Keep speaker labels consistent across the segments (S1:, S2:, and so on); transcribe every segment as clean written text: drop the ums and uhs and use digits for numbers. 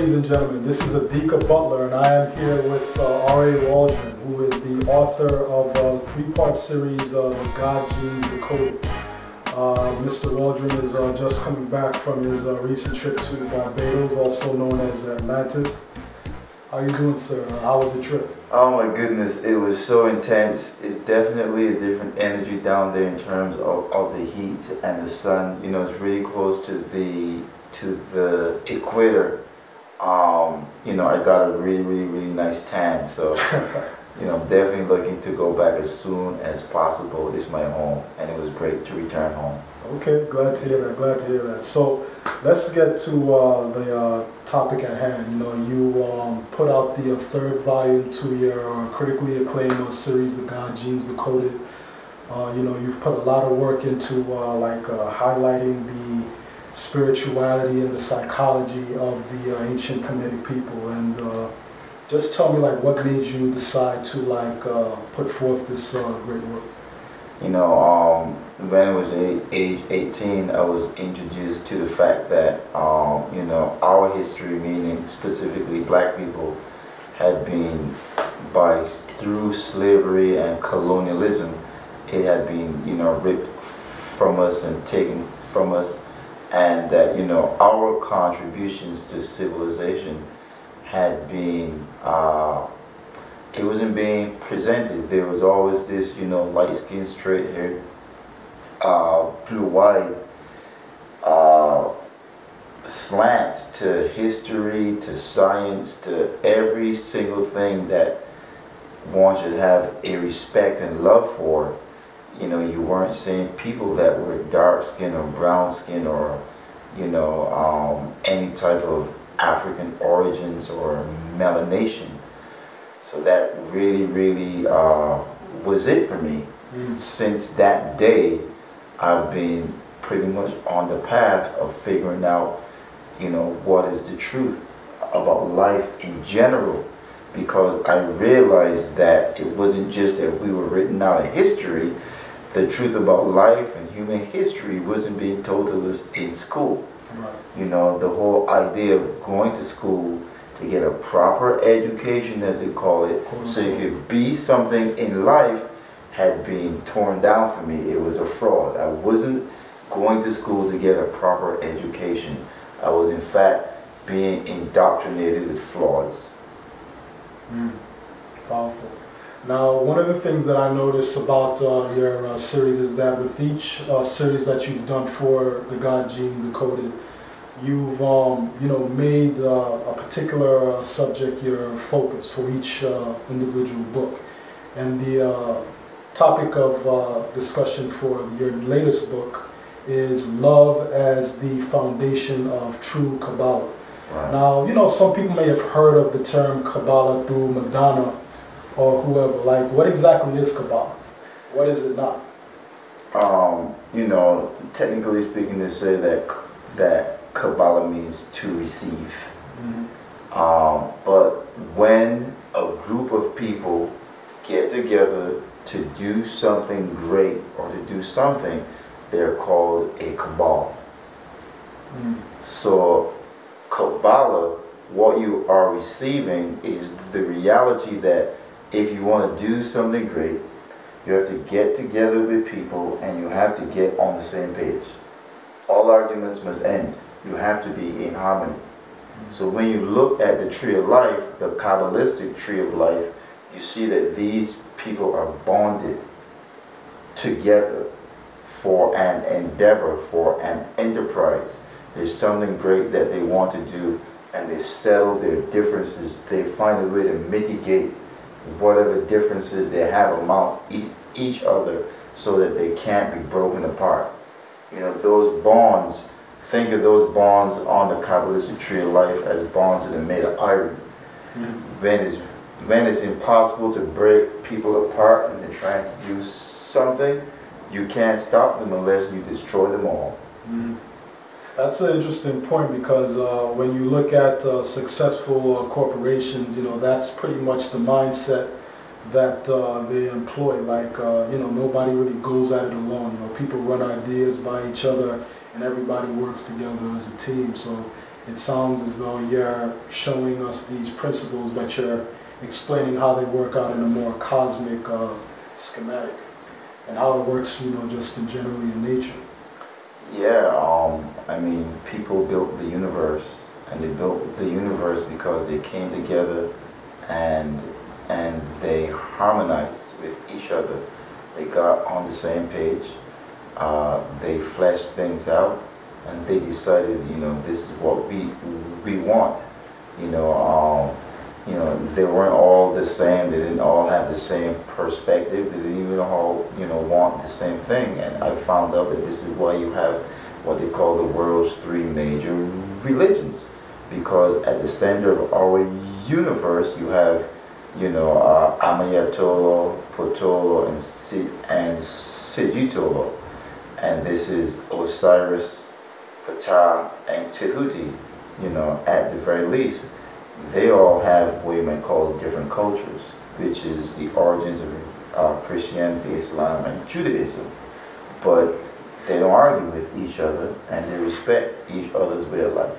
S1: ladies and gentlemen, this is Adika Butler, and I am here with R.A. Waldron, who is the author of a three-part series, The God Genes Decoded. Mr. Waldron is just coming back from his recent trip to Barbados, also known as Atlantis. How are you doing, sir? How was the trip?
S2: Oh my goodness, it was so intense. It's definitely a different energy down there in terms of the heat and the sun. You know, it's really close to the equator. You know, I got a really nice tan, so you know, I'm definitely looking to go back as soon as possible. It's my home, and it was great to return home.
S1: Okay, glad to hear that, glad to hear that. So let's get to the topic at hand. You know, you put out the third volume to your critically acclaimed series, The God Genes Decoded. You know, you've put a lot of work into highlighting the spirituality and the psychology of the ancient Kemetic people, and just tell me, like, what made you decide to put forth this great work?
S2: You know, when I was age 18, I was introduced to the fact that you know, our history, meaning specifically black people, had been through slavery and colonialism, it had been, you know, ripped from us and taken from us. And that, you know, our contributions to civilization had been, it wasn't being presented. There was always this, you know, light skin, straight hair, blue-eyed slant to history, to science, to every single thing that one should have a respect and love for. You know, you weren't seeing people that were dark skin or brown skin or, you know, any type of African origins or melanation. So that really was it for me. Since that day, I've been pretty much on the path of figuring out, you know, what is the truth about life in general. Because I realized that it wasn't just that we were written out of history. The truth about life and human history wasn't being told to us in school.
S1: Right.
S2: You know, the whole idea of going to school to get a proper education, as they call it, so you could be something in life, had been torn down for me. It was a fraud. I wasn't going to school to get a proper education. I was in fact being indoctrinated with frauds.
S1: Powerful. Now, one of the things that I noticed about your series is that with each series that you've done for The God Gene Decoded, you've you know, made a particular subject your focus for each individual book. And the topic of discussion for your latest book is love as the foundation of true Kabbalah.
S2: Right.
S1: Now, you know, some people may have heard of the term Kabbalah through Madonna or whoever. Like, what exactly is Kabbalah? What is it not?
S2: You know, technically speaking, they say that Kabbalah means to receive. But when a group of people get together to do something great or to do something, they're called a Kabbalah. So Kabbalah, what you are receiving is the reality that if you want to do something great, you have to get together with people and you have to get on the same page. All arguments must end. You have to be in harmony. So when you look at the tree of life, the Kabbalistic tree of life, you see that these people are bonded together for an endeavor, for an enterprise. There's something great that they want to do, and they settle their differences. They find a way to mitigate whatever differences they have amongst each other so that they can't be broken apart. You know, those bonds, think of those bonds on the Kabbalistic tree of life as bonds that are made of iron. When it's impossible to break people apart and they're trying to do something, you can't stop them unless you destroy them all.
S1: That's an interesting point, because when you look at successful corporations, you know, that's pretty much the mindset that they employ. Like, you know, nobody really goes at it alone. You know, people run ideas by each other, and everybody works together as a team. So it sounds as though you're showing us these principles, but you're explaining how they work out in a more cosmic schematic, and how it works, you know, just in generally in nature.
S2: Yeah, I mean, people built the universe, and they built the universe because they came together and they harmonized with each other. They got on the same page. They fleshed things out, and they decided, you know, this is what we want. You know, they weren't all the same. They didn't all have the same perspective. They didn't even all, you know, want the same thing. And I found out that this is why you have what they call the world's three major religions, because at the center of our universe you have, you know, Amayatolo, Potolo, and Sigitolo, and this is Osiris, Ptah, and Tehuti. You know, at the very least, they all have what you might call different cultures, which is the origins of Christianity, Islam, and Judaism. But they don't argue with each other, and they respect each other's way of life.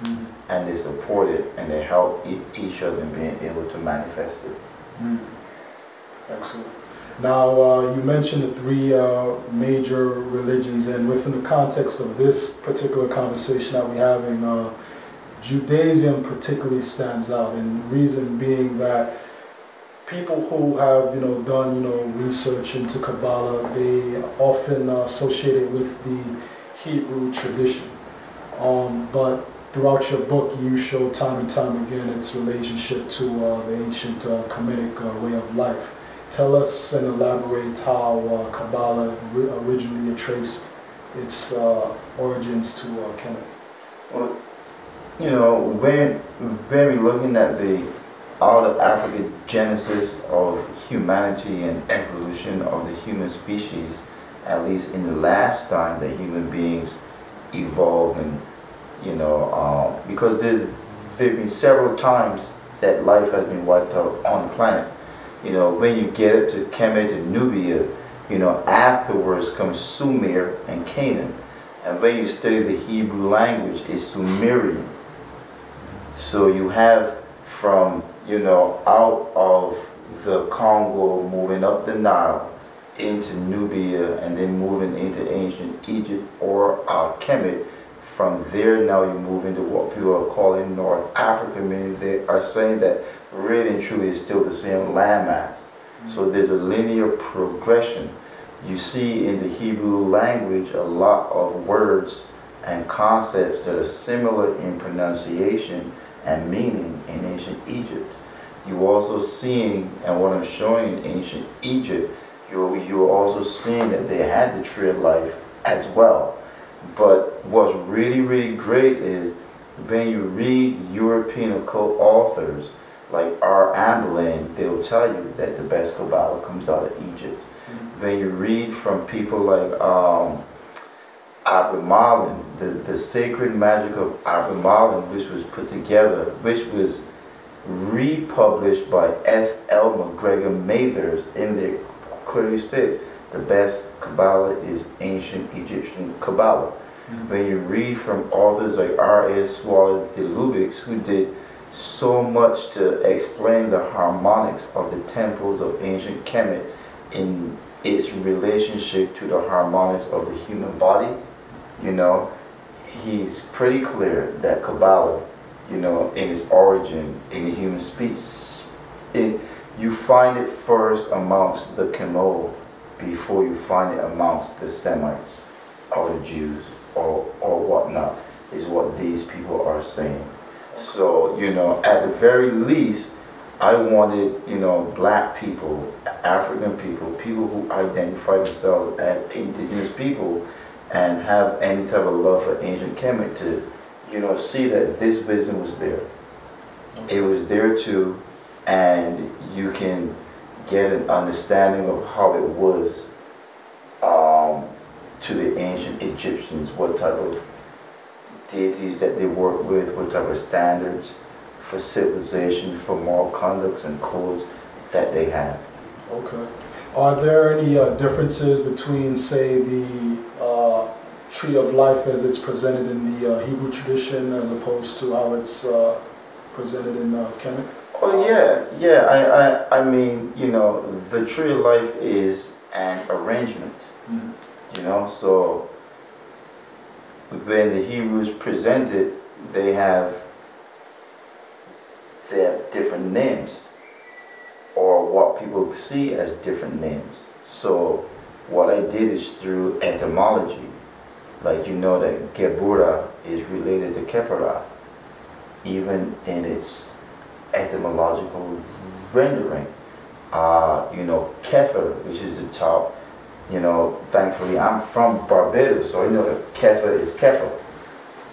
S1: Mm.
S2: And they support it, and they help each other in being able to manifest it.
S1: Mm. Excellent. Now, you mentioned the three major religions, and within the context of this particular conversation that we're having, Judaism particularly stands out, and the reason being that people who have, you know, done, you know, research into Kabbalah, they often associate it with the Hebrew tradition. But throughout your book, you show time and time again its relationship to the ancient Kemetic way of life. Tell us and elaborate how Kabbalah originally traced its origins to Kemet.
S2: Well, you know, when we're looking at the out of Africa genesis of humanity and evolution of the human species, at least in the last time that human beings evolved, and you know, because there have been several times that life has been wiped out on the planet. You know, when you get it to Kemet and Nubia, you know, afterwards comes Sumer and Canaan. And when you study the Hebrew language, it's Sumerian. So you have from, you know, out of the Congo, moving up the Nile into Nubia, and then moving into ancient Egypt or Kemet. From there, now you move into what people are calling North Africa, meaning they are saying that really and truly is still the same landmass. Mm-hmm. So there's a linear progression. You see in the Hebrew language a lot of words and concepts that are similar in pronunciation and meaning in ancient Egypt. You also seeing, and what I'm showing in ancient Egypt, you're also seeing that they had the tree of life as well. But what's really, really great is when you read European occult authors like R. Amberlin, they'll tell you that the best Kabbalah comes out of Egypt. Mm-hmm. When you read from people like Abramelin, the sacred magic of Abramelin, which was put together, which was republished by S. L. McGregor Mathers, in there clearly states the best Kabbalah is ancient Egyptian Kabbalah. Mm-hmm. When you read from authors like R.S. Swallow de Lubbock, who did so much to explain the harmonics of the temples of ancient Kemet in its relationship to the harmonics of the human body, you know, he's pretty clear that Kabbalah, you know, in its origin in the human species, you find it first amongst the Kemo before you find it amongst the Semites or the Jews or whatnot, is what these people are saying. So, you know, at the very least, I wanted, you know, black people, African people, people who identify themselves as indigenous people and have any type of love for ancient Kemet to, you know, see that this wisdom was there. It was there too, and you can get an understanding of how it was to the ancient Egyptians, what type of deities that they work with, what type of standards for civilization, for moral conducts and codes that they have.
S1: Okay. Are there any differences between, say, the tree of life as it's presented in the Hebrew tradition as opposed to how it's presented in Kemet?
S2: Oh yeah. I mean, you know, the tree of life is an arrangement. You know, so when the Hebrews present it, they have different names, or what people see as different names. So what I did is through etymology, like you know that Geburah is related to Keparah, even in its etymological rendering. You know, Kether, which is the top. You know, thankfully I'm from Barbados, so I know that Kether is Kepher.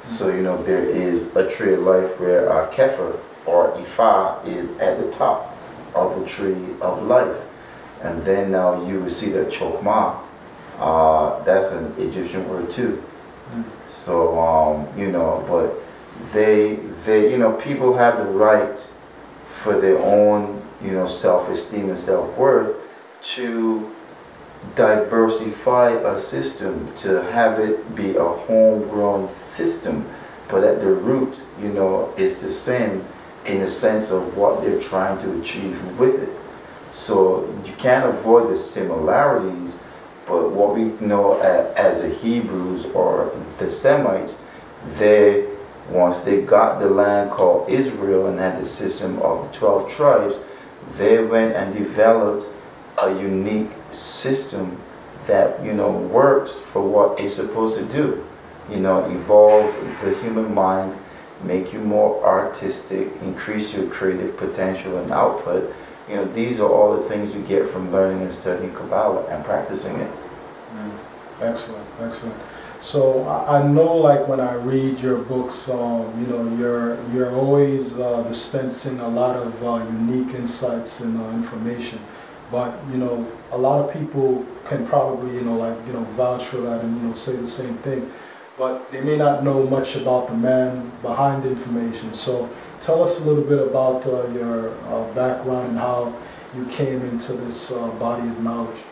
S2: So you know there is a tree of life where Kepher or Ifa is at the top of the tree of life, and then now you will see that Chokmah, that's an Egyptian word too. So you know, but they you know, people have the right for their own, you know, self-esteem and self-worth to diversify a system, to have it be a homegrown system, but at the root, you know, it's the same in the sense of what they're trying to achieve with it. So you can't avoid the similarities, but what we know as the Hebrews or the Semites, they, once they got the land called Israel and had the system of the 12 tribes, they went and developed a unique system that, you know, works for what it's supposed to do. You know, evolve the human mind, make you more artistic, increase your creative potential and output. You know, these are all the things you get from learning and studying Kabbalah and practicing it.
S1: Excellent, excellent. So I know, like when I read your books, you know, you're always dispensing a lot of unique insights and information. But you know, a lot of people can probably, you know, like, you know, vouch for that and, you know, say the same thing. But they may not know much about the man behind the information. So tell us a little bit about your background and how you came into this body of knowledge.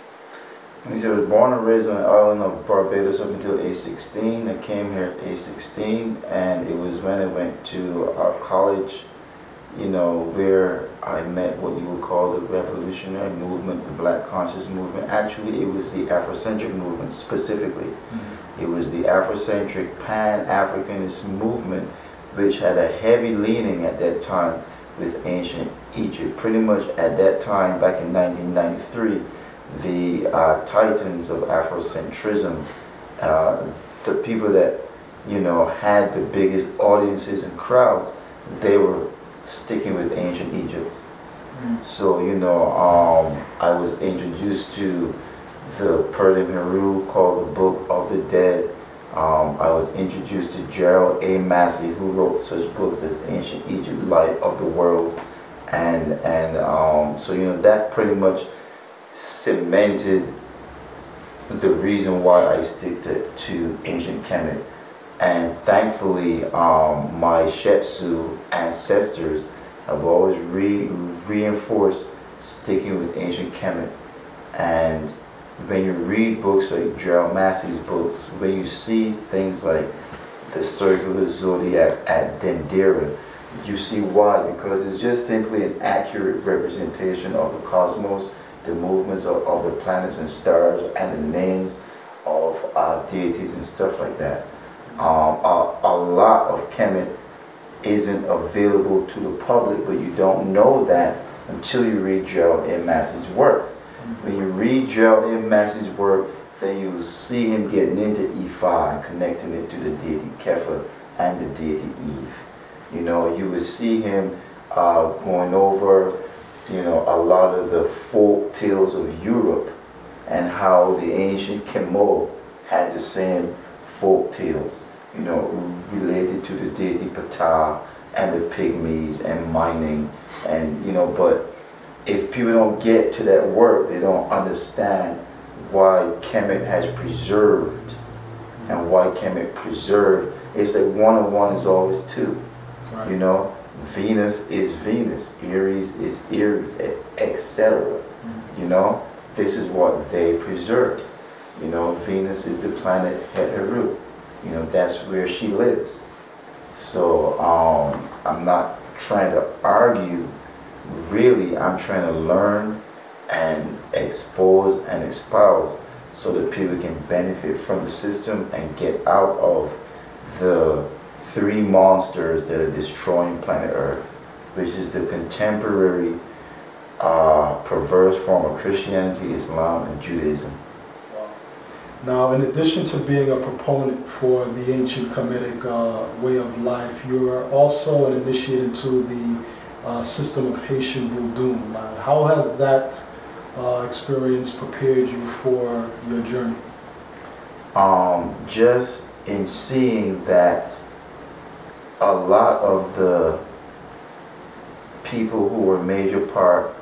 S2: I was born and raised on the island of Barbados up until age 16. I came here at age 16, and it was when I went to college, you know, where I met what you would call the revolutionary movement, the Black Conscious Movement. Actually, it was the Afrocentric movement specifically. It was the Afrocentric Pan-Africanist movement, which had a heavy leaning at that time with ancient Egypt. Pretty much at that time, back in 1993, the titans of Afrocentrism, the people that, you know, had the biggest audiences and crowds, they were sticking with ancient Egypt. So, you know, I was introduced to the Perlim Heru called the Book of the Dead. I was introduced to Gerald A. Massey, who wrote such books as Ancient Egypt, Light of the World, and so, you know, that pretty much cemented the reason why I stick to ancient Kemet. And thankfully, my Shepsu ancestors have always reinforced sticking with ancient Kemet. And when you read books like Gerald Massey's books, when you see things like the circular zodiac at Dendera, you see why, because it's just simply an accurate representation of the cosmos, the movements of the planets and stars, and the names of deities and stuff like that. A lot of Kemet isn't available to the public, but you don't know that until you read Gerald M. Massey's work. When you read Gerald M. Massey's work, then you see him getting into Ifa and connecting it to the deity Kepha and the deity Eve. You know, you will see him going over, you know, a lot of the folk tales of Europe and how the ancient Kemo had the same folk tales, you know, related to the deity Ptah and the pygmies and mining, and, you know, but if people don't get to that work, they don't understand why Kemet has preserved, and why Kemet preserved. It's like 1 and 1 is always 2. Right. You know, Venus is Venus, Aries is Aries, etc. You know, this is what they preserved. You know, Venus is the planet Heru. You know, that's where she lives. So I'm not trying to argue. Really, I'm trying to learn and expose and espouse so that people can benefit from the system and get out of the three monsters that are destroying planet Earth, which is the contemporary perverse form of Christianity, Islam, and Judaism.
S1: Now, in addition to being a proponent for the ancient Kemetic way of life, you are also an initiate into the system of Haitian Voodoo. How has that experience prepared you for your journey?
S2: Just in seeing that a lot of the people who were a major part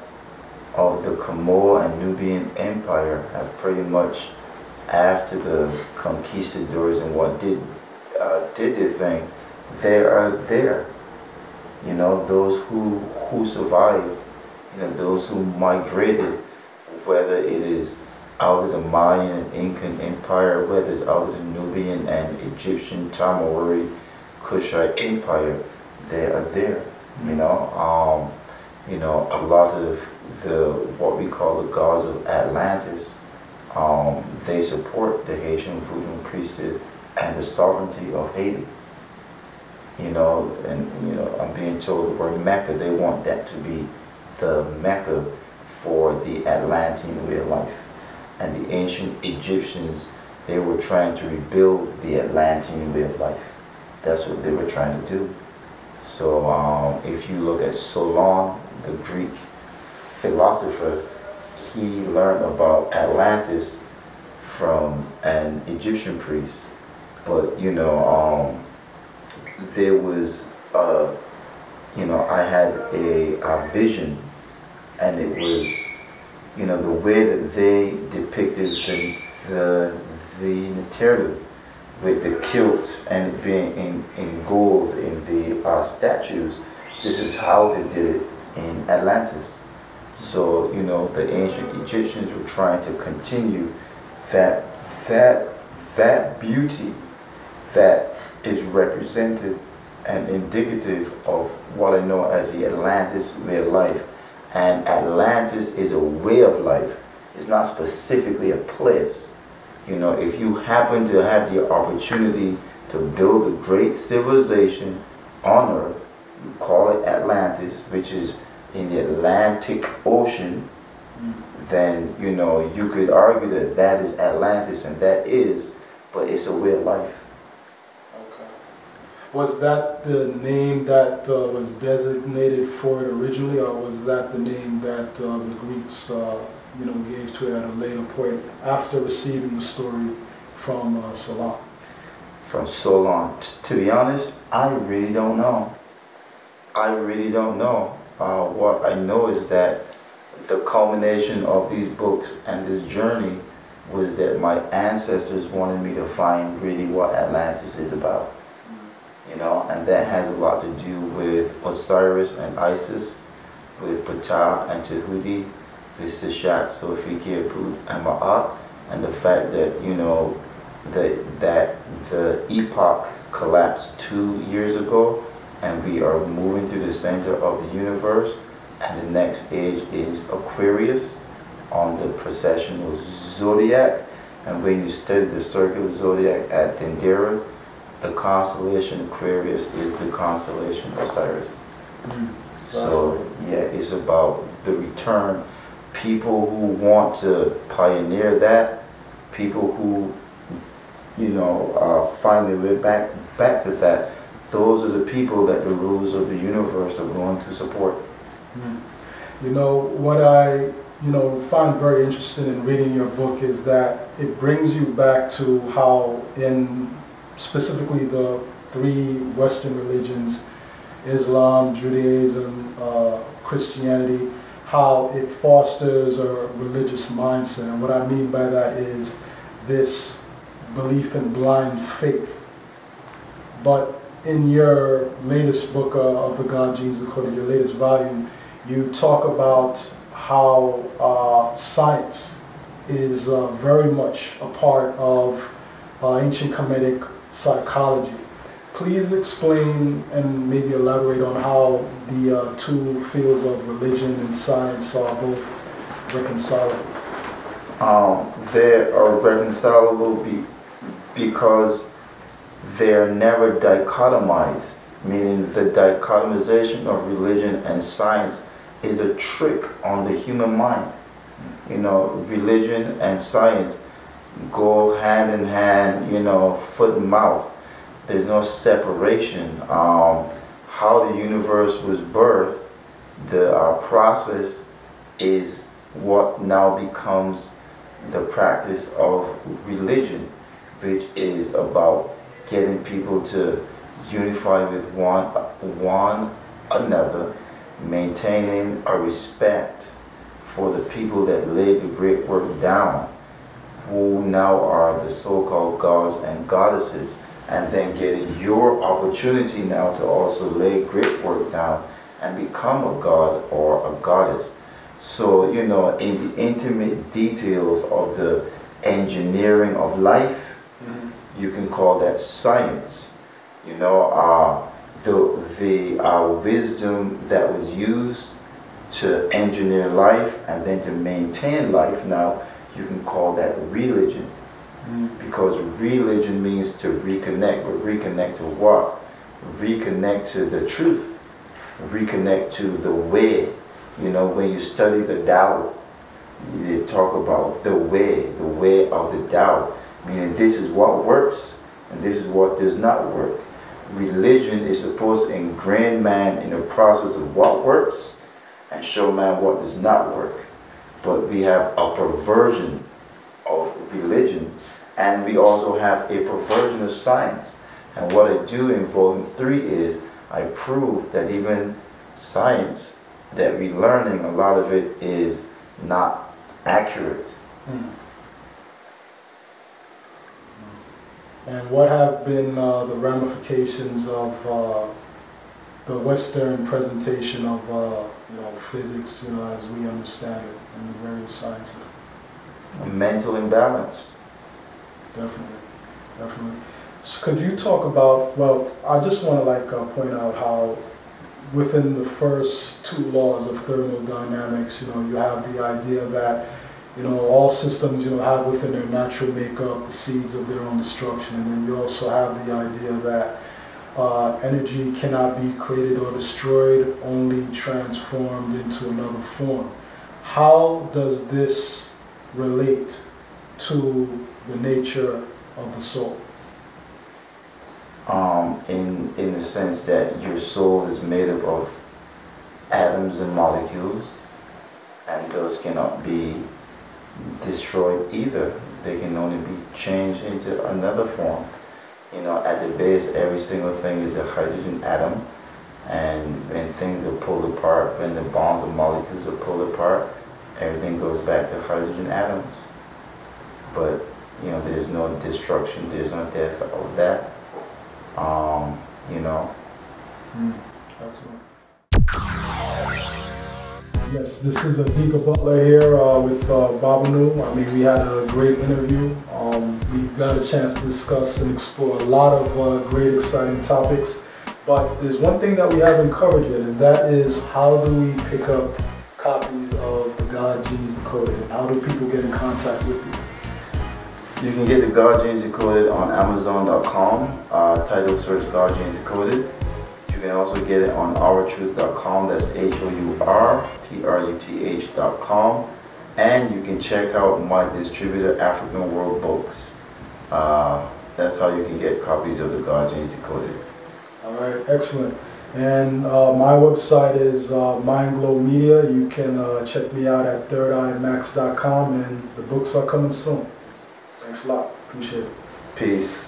S2: of the Camorra and Nubian Empire have pretty much, after the conquistadors and what did their thing, they are there. You know, those who survived, you know, those who migrated, whether it is out of the Mayan and Incan Empire, whether it's out of the Nubian and Egyptian, Tamawari, Kushite Empire, they are there. You know, a lot of the what we call the gods of Atlantis, they support the Haitian Voodoo priesthood and the sovereignty of Haiti. You know, and you know, I'm being told the word Mecca, they want that to be the Mecca for the Atlantean way of life. And the ancient Egyptians, they were trying to rebuild the Atlantean way of life. That's what they were trying to do. So if you look at Solon, the Greek philosopher, he learned about Atlantis from an Egyptian priest. But you know, there was, you know, I had a vision, and it was, you know, the way that they depicted the narrative with the kilt and it being in gold in the statues. This is how they did it in Atlantis. So, you know, the ancient Egyptians were trying to continue that beauty that is represented and indicative of what I know as the Atlantis way of life. And Atlantis is a way of life. It's not specifically a place. You know, if you happen to have the opportunity to build a great civilization on Earth, you call it Atlantis, which is in the Atlantic Ocean, then, you know, you could argue that that is Atlantis, and that is, but it's a way of life.
S1: Okay. Was that the name that was designated for it originally, or was that the name that the Greeks you know, gave to it at a later point after receiving the story from Solon?
S2: From Solon. To be honest, I really don't know. I really don't know. What I know is that the culmination of these books and this journey was that my ancestors wanted me to find really what Atlantis is about. You know, and that has a lot to do with Osiris and Isis, with Ptah and Tahuti, with Seshat, Sophiki, Aput, and Ma'at, and the fact that, you know, that the epoch collapsed 2 years ago, and we are moving through the center of the universe, and the next age is Aquarius on the precessional zodiac. And when you study the circular zodiac at Dendera, the constellation Aquarius is the constellation Osiris. So yeah, it's about the return. People who want to pioneer that, people who, you know, find their way back to that, those are the people that the rulers of the universe are going to support.
S1: You know, what I find very interesting in reading your book is that it brings you back to how in specifically the three Western religions, Islam, Judaism, Christianity, how it fosters a religious mindset. And what I mean by that is this belief in blind faith. But in your latest book of the God Genes Decoded, your latest volume, you talk about how science is very much a part of ancient Kemetic psychology. Please explain and maybe elaborate on how the two fields of religion and science are both reconcilable.
S2: They are reconcilable because they're never dichotomized, meaning the dichotomization of religion and science is a trick on the human mind. You know, religion and science go hand in hand, you know, foot and mouth. There's no separation. How the universe was birthed, the process is what now becomes the practice of religion, which is about getting people to unify with one another, maintaining a respect for the people that laid the great work down, who now are the so-called gods and goddesses, and then getting your opportunity now to also lay great work down and become a god or a goddess. So, you know, in the intimate details of the engineering of life, you can call that science. You know, the wisdom that was used to engineer life and then to maintain life, now you can call that religion. Because religion means to reconnect, but reconnect to what? Reconnect to the truth, reconnect to the way. You know, when you study the Tao, they talk about the way of the Tao, meaning this is what works and this is what does not work. Religion is supposed to ingrain man in the process of what works and show man what does not work. But we have a perversion of religion, and we also have a perversion of science. And what I do in Volume 3 is I prove that even science that we're learning, a lot of it is not accurate.
S1: And what have been the ramifications of the Western presentation of you know, physics, you know, as we understand it in the various sciences?
S2: A mental imbalance.
S1: Definitely, definitely. So could you talk about, well, I just want to point out how within the first two laws of thermodynamics, you know, you have the idea that, you know, all systems, you know, have within their natural makeup the seeds of their own destruction. And then you also have the idea that energy cannot be created or destroyed, only transformed into another form. How does this relate to the nature of the soul?
S2: In the sense that your soul is made up of atoms and molecules, and those cannot be destroyed either. They can only be changed into another form. You know, at the base, every single thing is a hydrogen atom, and when things are pulled apart, when the bonds of molecules are pulled apart, everything goes back to hydrogen atoms. But, you know, there's no destruction, there's no death of that. You know.
S1: Excellent. Yes, this is Adika Butler here with Babanu. I mean, we had a great interview. We got a chance to discuss and explore a lot of great, exciting topics. But there's one thing that we haven't covered yet, and that is how do we pick up copies of the God Genes Decoded, and how do people get in contact with you?
S2: You can get the God Genes Decoded on Amazon.com, title search God Genes Decoded. You can also get it on ourtruth.com, that's HOURTRUTH.com. And you can check out my distributor, African World Books. That's how you can get copies of the God Genes Decoded.
S1: All right, excellent. And my website is Mindglow Media. You can check me out at thirdeyemax.com, and the books are coming soon. Thanks a lot. Appreciate it.
S2: Peace.